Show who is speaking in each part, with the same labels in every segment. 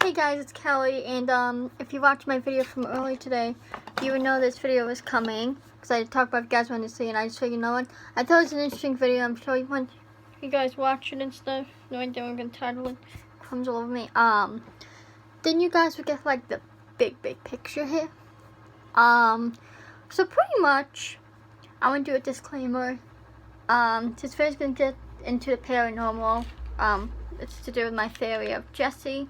Speaker 1: Hey guys, it's Kelly, and if you watched my video from earlier today, you would know this video was coming, because I talked about if you guys wanted to see it, and I just figured, you know what, I thought it was an interesting video. I'm sure you guys watch it and stuff. No idea what I'm going to title it. Comes all over me. Then you guys would get, like, the big picture here. So pretty much, I'm going to do a disclaimer. This video is going to get into the paranormal. It's to do with my theory of Jesse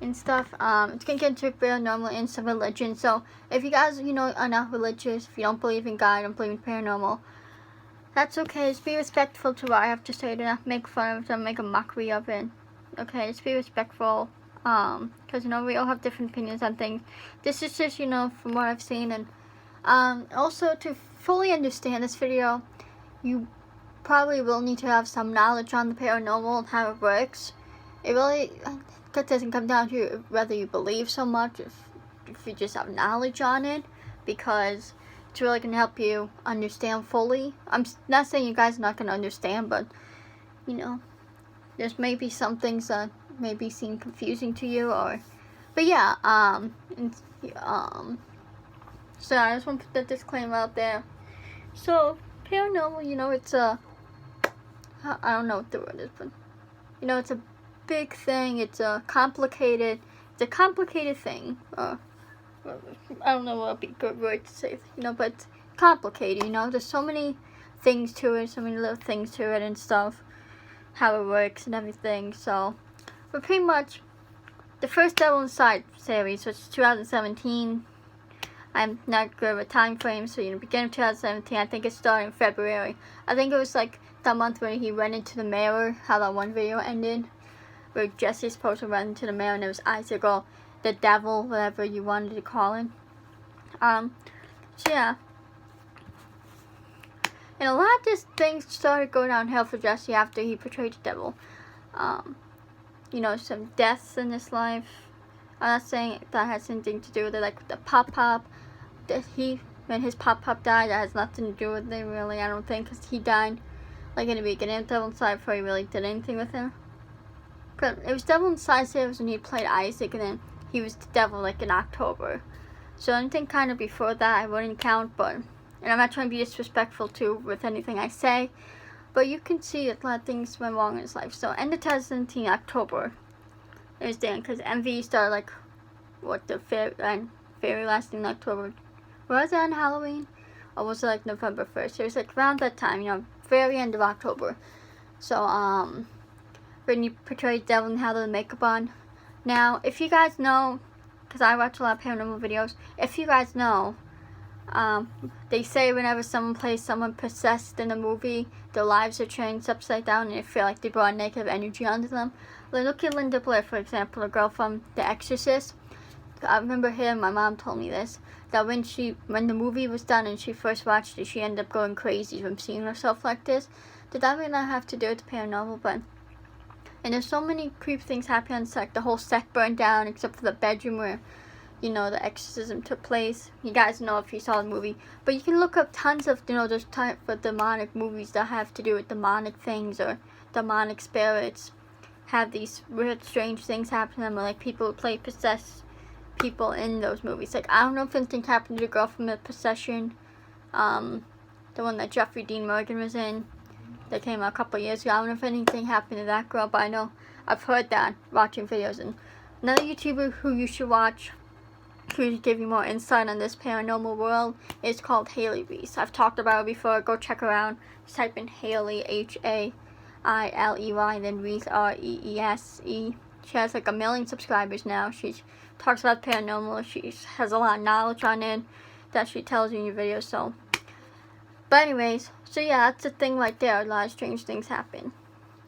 Speaker 1: and stuff. It's gonna get into paranormal and some religion. So if you guys, are not religious, if you don't believe in God, don't believe in paranormal, that's okay. Just be respectful to what I have to say. Do not make fun of it, don't make a mockery of it. Okay, just be respectful. Because we all have different opinions on things. This is just, from what I've seen, and also to fully understand this video, you probably will need to have some knowledge on the paranormal and how it works. It really doesn't come down to whether you believe so much, if you just have knowledge on it, because it's really going to help you understand fully. I'm not saying you guys are not going to understand, but there's maybe some things that maybe seem confusing to you, but yeah, so I just want to put that disclaimer out there. So paranormal, it's a, I don't know what the word is, but it's a big thing. It's a complicated thing. I don't know what would be a good word to say, but it's complicated. There's so many things to it, so many little things to it and stuff, how it works and everything. So, but pretty much, the first Devil Inside series, which is 2017. I'm not good with time frames, so beginning of 2017. I think it started in February. I think it was like that month when he went into the mirror, how that one video ended, where Jesse's supposed to run into the mirror and it was Isaac, or the devil, whatever you wanted to call it. So yeah. And a lot of these things started going downhill for Jesse after he portrayed the devil. Some deaths in his life. I'm not saying that has anything to do with it, like the Pop-Pop. When his Pop-Pop died, that has nothing to do with it, really, I don't think, because he died, like, in the beginning of Devil Inside before he really did anything with him. But it was Devil Inside series when he played Isaac, and then he was the devil, like, in October. So anything kind of before that, I wouldn't count, and I'm not trying to be disrespectful, too, with anything I say, but you can see that a lot of things went wrong in his life. So, end of 2017, October, it was then, because MV started, like, the fairy lasting in October. Was it on Halloween? Or was it like November 1st? It was like around that time, very end of October. So, when you portrayed Devil and had the makeup on. Now, if you guys know, because I watch a lot of paranormal videos, if you guys know, they say whenever someone plays someone possessed in a movie, their lives are changed upside down and they feel like they brought negative energy onto them. Look at Linda Blair, for example, a girl from The Exorcist. I remember my mom told me this, that when the movie was done and she first watched it, she ended up going crazy from seeing herself like this. Did that really not have to do with the paranormal? And there's so many creepy things happening on set. The whole set burned down except for the bedroom where, the exorcism took place. You guys know if you saw the movie. But you can look up tons of, those type of demonic movies that have to do with demonic things or demonic spirits. Have these weird, strange things happen to them, or like people who play possessed people in those movies. Like, I don't know if anything happened to the girl from The Possession, the one that Jeffrey Dean Morgan was in, that came out a couple years ago. I don't know if anything happened to that girl, but I know I've heard that watching videos. And another YouTuber who you should watch, who give you more insight on this paranormal world, is called Haley Reese. I've talked about her before. Go check her out. Just type in Haley, Hailey, then Reese, Reese. She has like 1 million subscribers now. She talks about paranormal. She has a lot of knowledge on it that she tells you in your videos. So, but anyways, so yeah, that's the thing right there. A lot of strange things happen.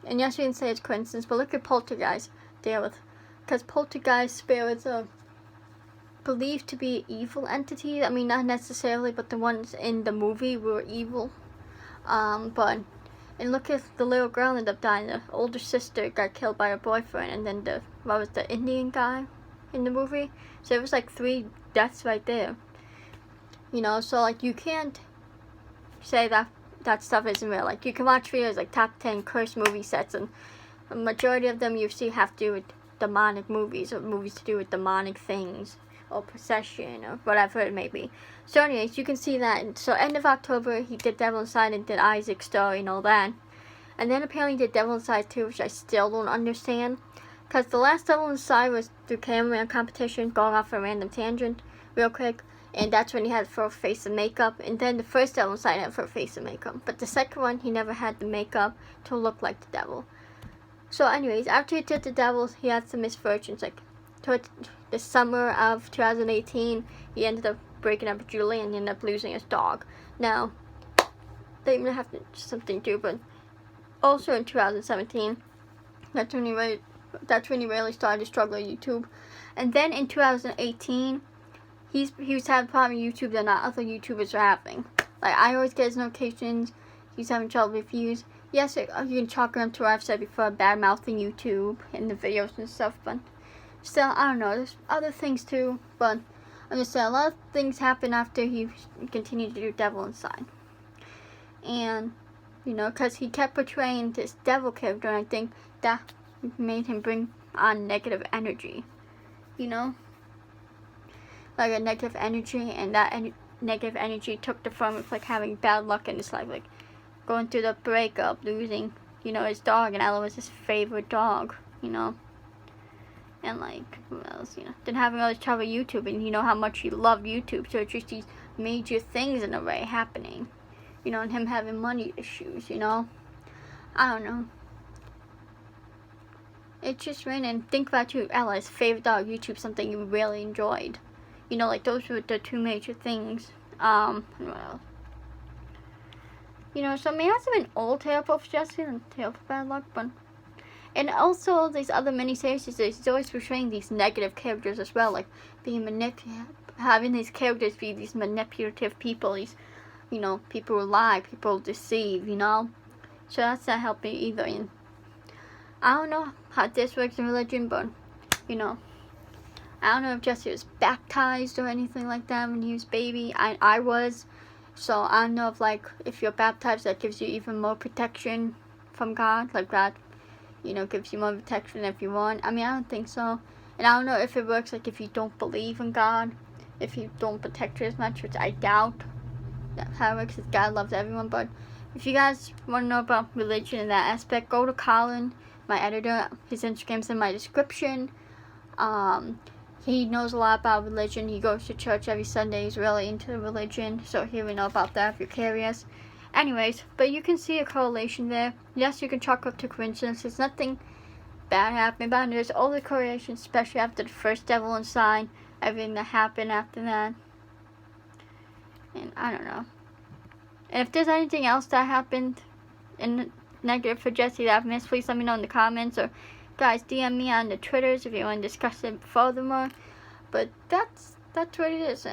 Speaker 1: And yes, you can say it's coincidence, but look at poltergeist because poltergeist spirits are believed to be evil entities. I mean, not necessarily, but the ones in the movie were evil. And look at the little girl ended up dying. The older sister got killed by her boyfriend, and then the Indian guy in the movie. So it was like 3 deaths right there. So like you can't say that stuff isn't real. Like you can watch videos like top 10 cursed movie sets, and a majority of them you see have to do with demonic movies, or movies to do with demonic things, or possession, or whatever it may be. So anyways, you can see that. So end of October, he did Devil Inside and did Isaac's story and all that. And then apparently did Devil Inside 2, which I still don't understand. Because the last Devil Inside was the cameraman competition, going off a random tangent real quick. And that's when he had full face of makeup. And then the first Devil Inside had full face of makeup. But the second one, he never had the makeup to look like the devil. So anyways, after he did the devil, he had some misfortunes. Like, toward the summer of 2018, he ended up breaking up with Julie and he ended up losing his dog. Now, they even have something to do, but also in 2017, that's when he really started to struggle with YouTube. And then in 2018, he was having a problem with YouTube that not other YouTubers are having. Like, I always get his notifications. He's having trouble with views. Yes, you can chalk him to what I've said before, bad-mouthing YouTube in the videos and stuff, but still, I don't know. There's other things too, but I'm just saying, a lot of things happened after he continued to do Devil Inside. And, you know, because he kept portraying this devil character, and I think that made him bring on negative energy, you know? Like a negative energy, and that negative energy took the form of, like, having bad luck in his life, like going through the breakup, losing, you know, his dog, and Ella was his favorite dog, you know? And, like, what else, you know? Then having all this trouble with YouTube, and you know how much he loved YouTube, so it's just these major things in a way happening, you know, and him having money issues, you know? I don't know. It's just random. Think about you, Ella's favorite dog, YouTube, something you really enjoyed. You know, like, those were the two major things. And what else? You know, so I mean, it hasn't been all terrible for Jesse and terrible for bad luck, but... And also, these other miniseries, he's always portraying these negative characters as well, like, being having these characters be these manipulative people, these, you know, people who lie, people who deceive, you know? So that's not helping either, and I don't know how this works in religion, but, you know, I don't know if Jesse was baptized or anything like that when he was a baby. I was. So I don't know if, like, if you're baptized, that gives you even more protection from God. Like, God, you know, gives you more protection if you want. I mean, I don't think so. And I don't know if it works, like, if you don't believe in God, if you don't protect you as much, which I doubt. That's how it works, because God loves everyone. But if you guys want to know about religion in that aspect, go to Colin, my editor. His Instagram's in my description. He knows a lot about religion. He goes to church every Sunday. He's really into religion, so he will know about that if you're curious. Anyways, but you can see a correlation there. Yes, you can chalk up to coincidence. There's nothing bad happening, but there's all the correlations, especially after the first Devil Inside, everything that happened after that. And I don't know. And if there's anything else that happened in negative for Jesse that I've missed, please let me know in the comments, or guys, DM me on the Twitters if you want to discuss it furthermore. But that's what it is,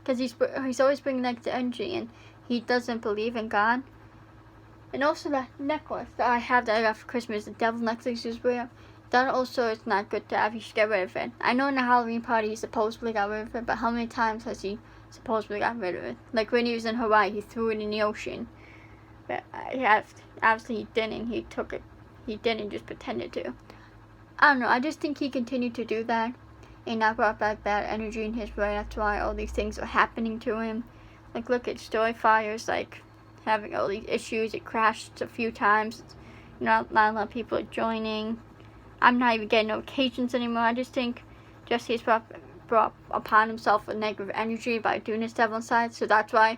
Speaker 1: because he's always bringing negative energy, and he doesn't believe in God. And also that necklace that I have that I got for Christmas, the devil necklace is wear. That also is not good to have. You should get rid of it. I know in the Halloween party he supposedly got rid of it, but how many times has he supposedly got rid of it? Like when he was in Hawaii, he threw it in the ocean. But obviously he didn't. He took it. He didn't, just pretended to. I don't know. I just think he continued to do that, and that brought back bad energy in his way. That's why all these things are happening to him. Like, look at Storyfire's, like, having all these issues. It crashed a few times. Not a lot of people are joining. I'm not even getting notifications anymore. I just think Jesse's brought upon himself a negative energy by doing his Devil Inside. So that's why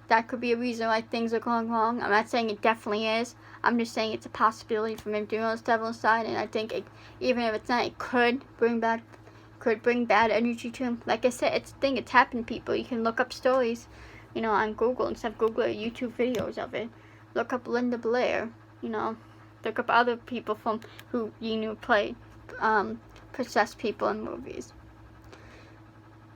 Speaker 1: that could be a reason why things are going wrong. I'm not saying it definitely is. I'm just saying it's a possibility from him doing his Devil Inside. And I think even if it's not, it could bring bad energy to him. Like I said, it's a thing. It's happened to people. You can look up stories, you know, on Google and stuff. Google YouTube videos of it. Look up Linda Blair, you know. Look up other people from who you knew played possessed people in movies.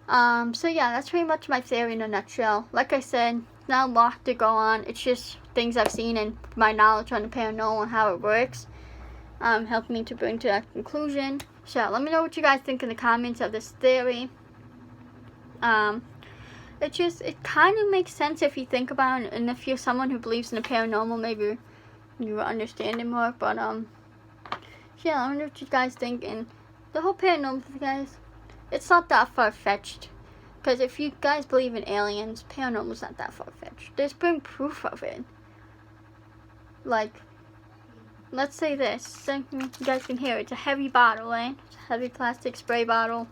Speaker 1: So yeah, that's pretty much my theory in a nutshell. Like I said, not a lot to go on. It's just things I've seen and my knowledge on the paranormal and how it works. Helped me to bring to that conclusion. So let me know what you guys think in the comments of this theory. It kind of makes sense if you think about it, and if you're someone who believes in the paranormal, maybe you will understand it more. But yeah, I wonder what you guys think, and the whole paranormal thing, guys, it's not that far-fetched. Because if you guys believe in aliens, paranormal's not that far-fetched. There's been proof of it. Like, let's say this. You guys can hear it. It's a heavy bottle, right? It's a heavy plastic spray bottle.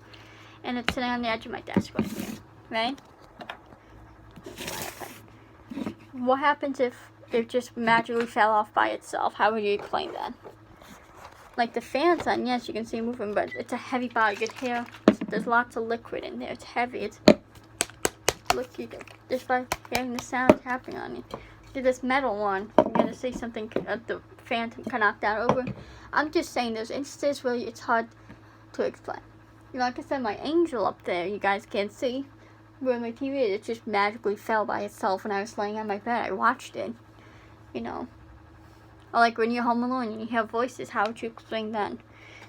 Speaker 1: And it's sitting on the edge of my desk right here. Right? What happens if it just magically fell off by itself? How would you explain that? Like the fan's on, yes, you can see it moving, but it's a heavy bottle. You can hear there's lots of liquid in there. It's heavy. It's look, you can just by hearing the sound happening on it. Look this metal one. You're gonna see something. The fan can knock that over. I'm just saying, there's instances where it's hard to explain. You know, like I said, my angel up there, you guys can't see. Where my TV is, it just magically fell by itself when I was laying on my bed. I watched it. You know. Or like when you're home alone and you hear voices, how would you explain that?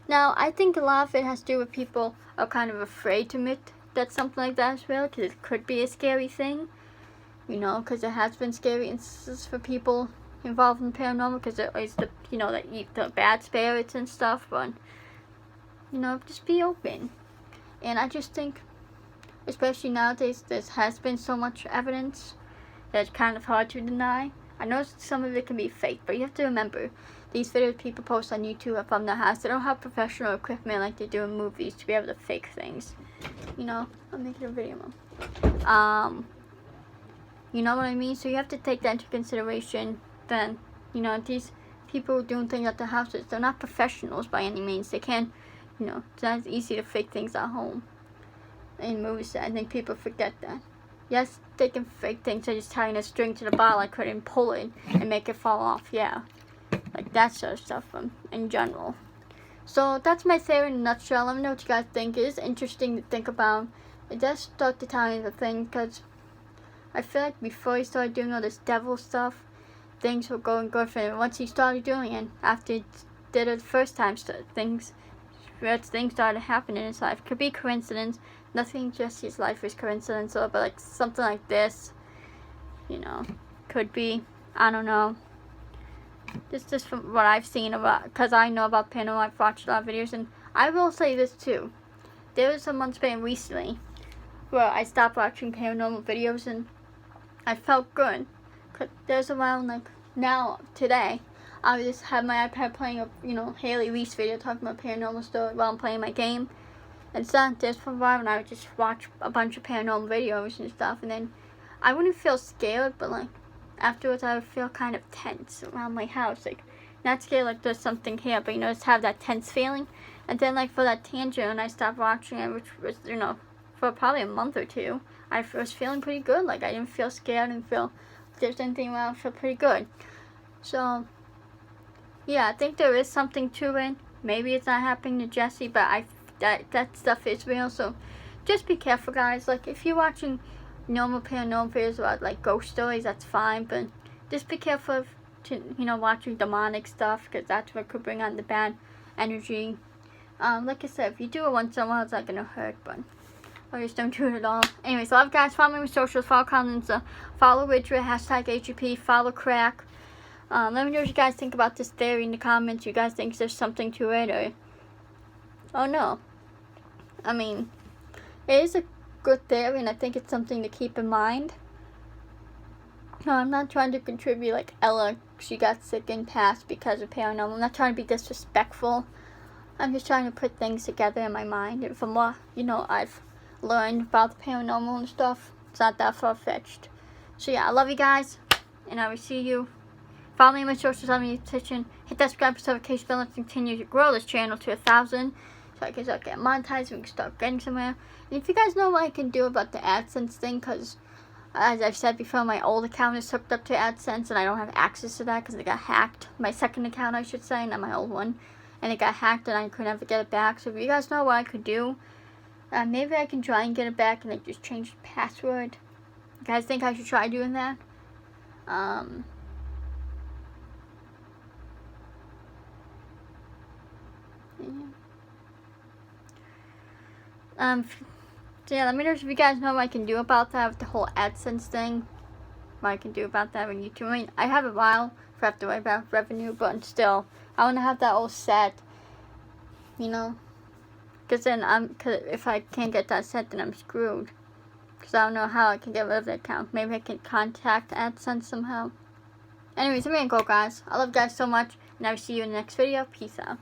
Speaker 1: Now, I think a lot of it has to do with people are kind of afraid to admit that something like that is real, because it could be a scary thing. You know, because there has been scary instances for people involved in paranormal, because there is the, you know, the bad spirits and stuff, but, you know, just be open. And I just think, especially nowadays, there has been so much evidence that it's kind of hard to deny. I know some of it can be fake, but you have to remember, these videos people post on YouTube are from their house. They don't have professional equipment like they do in movies to be able to fake things. You know, I'm making a video now. You know what I mean? So you have to take that into consideration. Then, you know, these people doing things at their houses, they're not professionals by any means. They can't, you know, it's not easy to fake things at home. In movies, I think people forget that. Yes, they can fake things, they're just tying a string to the bottle. I couldn't pull it and make it fall off, yeah. Like that sort of stuff in general. So that's my theory in a nutshell. Let me know what you guys think. It is interesting to think about. It does start to tie into things, because I feel like before he started doing all this devil stuff, things were going good for him. Once he started doing it, after he did it the first time, things started happening in his life. Could be coincidence. Nothing just his life is coincidental, but like something like this, you know, could be. I don't know. Just from what I've seen about, because I know about paranormal, I've watched a lot of videos, and I will say this too. There was a month span recently where I stopped watching paranormal videos and I felt good. Cause there's a while, like now, today, I just have my iPad playing a, you know, Haley Reese video talking about paranormal story while I'm playing my game. And so there's for a while when I would just watch a bunch of paranormal videos and stuff, and then I wouldn't feel scared, but like afterwards I would feel kind of tense around my house, like not scared like there's something here, but you know, just have that tense feeling. And then like for that tangent, when I stopped watching it, which was, you know, for probably a month or two, I was feeling pretty good. Like I didn't feel scared, and feel if there's anything around, I feel pretty good. So yeah, I think there is something to it. Maybe it's not happening to Jesse, but that stuff is real. So just be careful, guys. Like if you're watching normal paranormal videos about like ghost stories, that's fine, but just be careful of, you know, watching demonic stuff, because that's what could bring on the bad energy. Like I said, if you do it once in a while, it's not gonna hurt, but I just don't do it at all. Anyway, so love, guys. Follow me on socials, follow comments, follow Ridgeway, #HGP, follow Crack. Let me know what you guys think about this theory in the comments. You guys think there's something to it, or oh no. I mean, it is a good theory, and I think it's something to keep in mind. No, I'm not trying to contribute like Ella. She got sick and passed because of paranormal. I'm not trying to be disrespectful. I'm just trying to put things together in my mind. And from what, you know, I've learned about the paranormal and stuff, it's not that far-fetched. So yeah, I love you guys, and I will see you. Follow me on my socials, on my attention. Hit that subscribe notification bell. Let's continue to grow this channel to 1,000. So I can start getting monetized, we can start getting somewhere. And if you guys know what I can do about the AdSense thing, because as I've said before, my old account is hooked up to AdSense, and I don't have access to that because it got hacked. My second account, I should say, not my old one. And it got hacked, and I could never get it back. So if you guys know what I could do, maybe I can try and get it back and like just change the password. You guys think I should try doing that? So yeah, let me know if you guys know what I can do about that with the whole AdSense thing. What I can do about that with YouTube. I mean, I have a while for I have to worry about revenue, but still, I want to have that all set. You know, Because then cause if I can't get that set, then I'm screwed. Because I don't know how I can get rid of the account. Maybe I can contact AdSense somehow. Anyways, I'm gonna go, guys. I love you guys so much, and I will see you in the next video. Peace out.